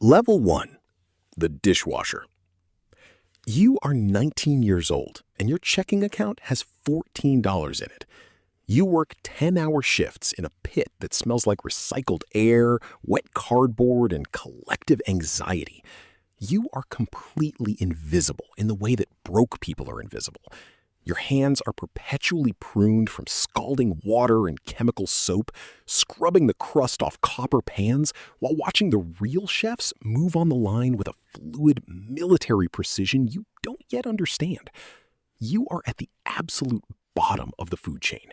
Level 1. The Dishwasher. You are 19 years old and your checking account has $14 in it. You work 10-hour shifts in a pit that smells like recycled air, wet cardboard, and collective anxiety. You are completely invisible in the way that broke people are invisible. Your hands are perpetually pruned from scalding water and chemical soap, scrubbing the crust off copper pans while watching the real chefs move on the line with a fluid military precision you don't yet understand. You are at the absolute bottom of the food chain.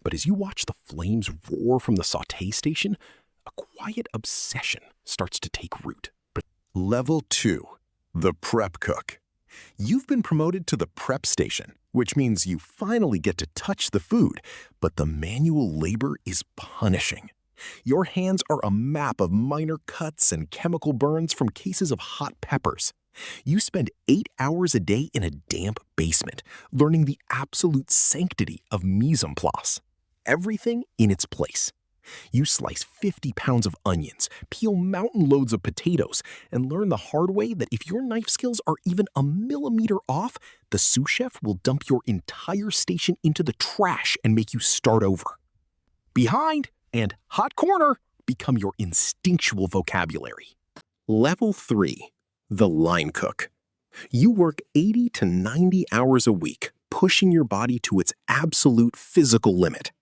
But as you watch the flames roar from the sauté station, a quiet obsession starts to take root. Level 2. The Prep Cook. You've been promoted to the prep station, which means you finally get to touch the food, but the manual labor is punishing. Your hands are a map of minor cuts and chemical burns from cases of hot peppers. You spend 8 hours a day in a damp basement, learning the absolute sanctity of mise en place. Everything in its place. You slice 50 pounds of onions, peel mountain loads of potatoes, and learn the hard way that if your knife skills are even a millimeter off, the sous chef will dump your entire station into the trash and make you start over. Behind and hot corner become your instinctual vocabulary. Level 3. The Line Cook. You work 80 to 90 hours a week, pushing your body to its absolute physical limit.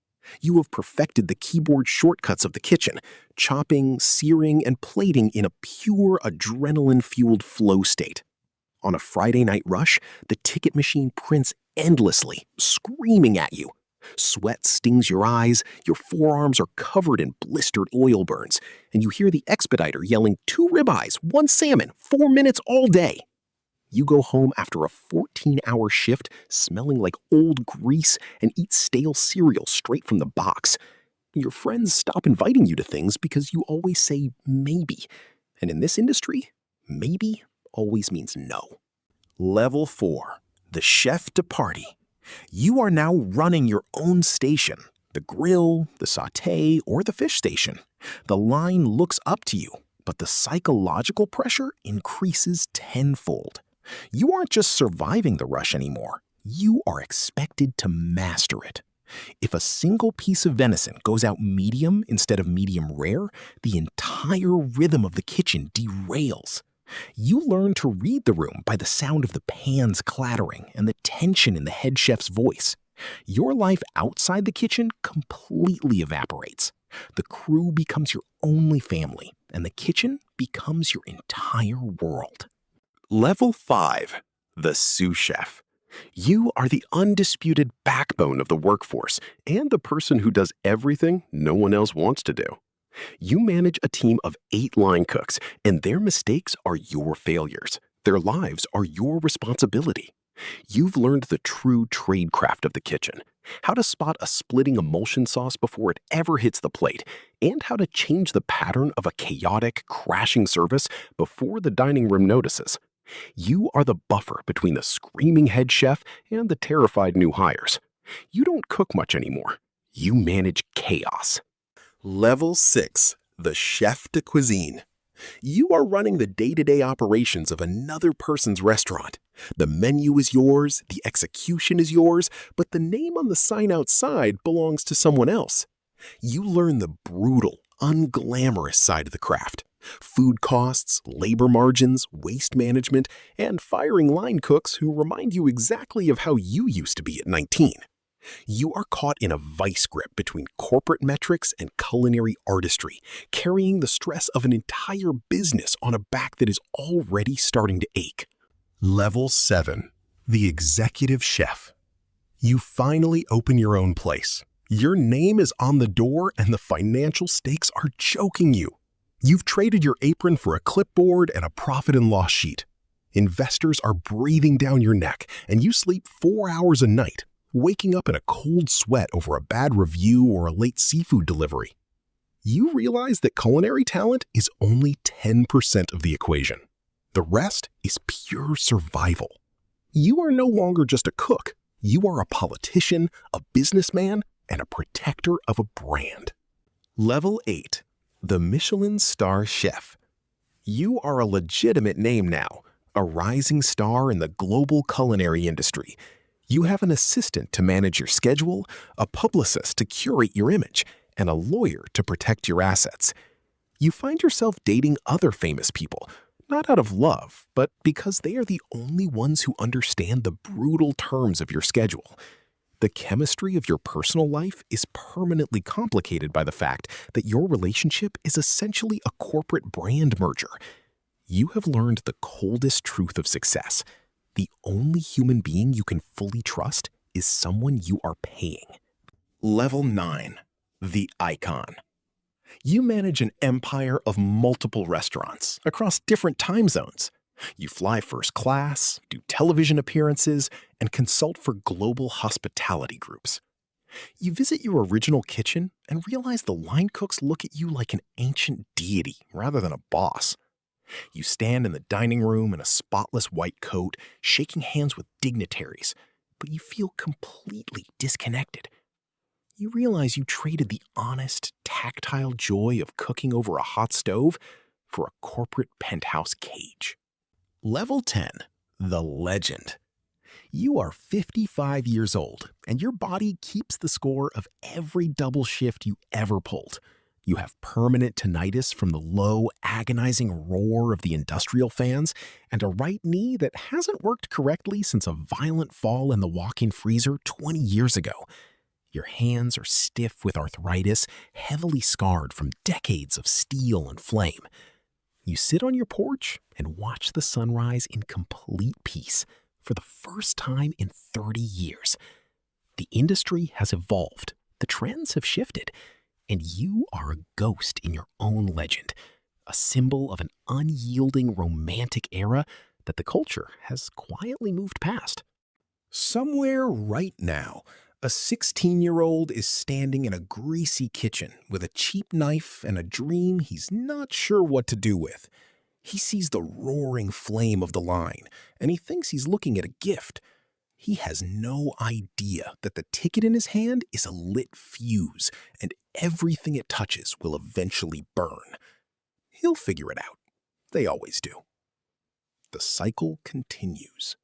You have perfected the keyboard shortcuts of the kitchen, chopping, searing, and plating in a pure adrenaline-fueled flow state. On a Friday night rush, the ticket machine prints endlessly, screaming at you. Sweat stings your eyes, your forearms are covered in blistered oil burns, and you hear the expediter yelling 2 ribeyes, 1 salmon, 4 minutes all day. You go home after a 14-hour shift smelling like old grease and eat stale cereal straight from the box. Your friends stop inviting you to things because you always say maybe. And in this industry, maybe always means no. Level 4. The Chef de Partie. You are now running your own station. The grill, the sauté, or the fish station. The line looks up to you, but the psychological pressure increases tenfold. You aren't just surviving the rush anymore. You are expected to master it. If a single piece of venison goes out medium instead of medium rare, the entire rhythm of the kitchen derails. You learn to read the room by the sound of the pans clattering and the tension in the head chef's voice. Your life outside the kitchen completely evaporates. The crew becomes your only family, and the kitchen becomes your entire world. Level 5. The Sous Chef. You are the undisputed backbone of the workforce and the person who does everything no one else wants to do. You manage a team of 8 line cooks, and their mistakes are your failures. Their lives are your responsibility. You've learned the true tradecraft of the kitchen, how to spot a splitting emulsion sauce before it ever hits the plate, and how to change the pattern of a chaotic, crashing service before the dining room notices. You are the buffer between the screaming head chef and the terrified new hires. You don't cook much anymore. You manage chaos. Level 6. The Chef de Cuisine. You are running the day-to-day operations of another person's restaurant. The menu is yours, the execution is yours, but the name on the sign outside belongs to someone else. You learn the brutal, unglamorous side of the craft. Food costs, labor margins, waste management, and firing line cooks who remind you exactly of how you used to be at 19. You are caught in a vice grip between corporate metrics and culinary artistry, carrying the stress of an entire business on a back that is already starting to ache. Level 7. The Executive Chef. You finally open your own place. Your name is on the door and the financial stakes are choking you. You've traded your apron for a clipboard and a profit and loss sheet. Investors are breathing down your neck, and you sleep 4 hours a night, waking up in a cold sweat over a bad review or a late seafood delivery. You realize that culinary talent is only 10% of the equation. The rest is pure survival. You are no longer just a cook. You are a politician, a businessman, and a protector of a brand. Level 8. The Michelin Star Chef. You are a legitimate name now, a rising star in the global culinary industry. You have an assistant to manage your schedule, a publicist to curate your image, and a lawyer to protect your assets. You find yourself dating other famous people, not out of love, but because they are the only ones who understand the brutal terms of your schedule. The chemistry of your personal life is permanently complicated by the fact that your relationship is essentially a corporate brand merger. You have learned the coldest truth of success. The only human being you can fully trust is someone you are paying. Level 9. The Icon. You manage an empire of multiple restaurants across different time zones. You fly first class, do television appearances, and consult for global hospitality groups. You visit your original kitchen and realize the line cooks look at you like an ancient deity rather than a boss. You stand in the dining room in a spotless white coat, shaking hands with dignitaries, but you feel completely disconnected. You realize you traded the honest, tactile joy of cooking over a hot stove for a corporate penthouse cage. Level 10. The Legend. You are 55 years old, and your body keeps the score of every double shift you ever pulled. You have permanent tinnitus from the low, agonizing roar of the industrial fans, and a right knee that hasn't worked correctly since a violent fall in the walk-in freezer 20 years ago. Your hands are stiff with arthritis, heavily scarred from decades of steel and flame. You sit on your porch and watch the sunrise in complete peace for the first time in 30 years. The industry has evolved, the trends have shifted, and you are a ghost in your own legend, a symbol of an unyielding romantic era that the culture has quietly moved past. Somewhere right now, a 16-year-old is standing in a greasy kitchen with a cheap knife and a dream he's not sure what to do with. He sees the roaring flame of the line, and he thinks he's looking at a gift. He has no idea that the ticket in his hand is a lit fuse, and everything it touches will eventually burn. He'll figure it out. They always do. The cycle continues.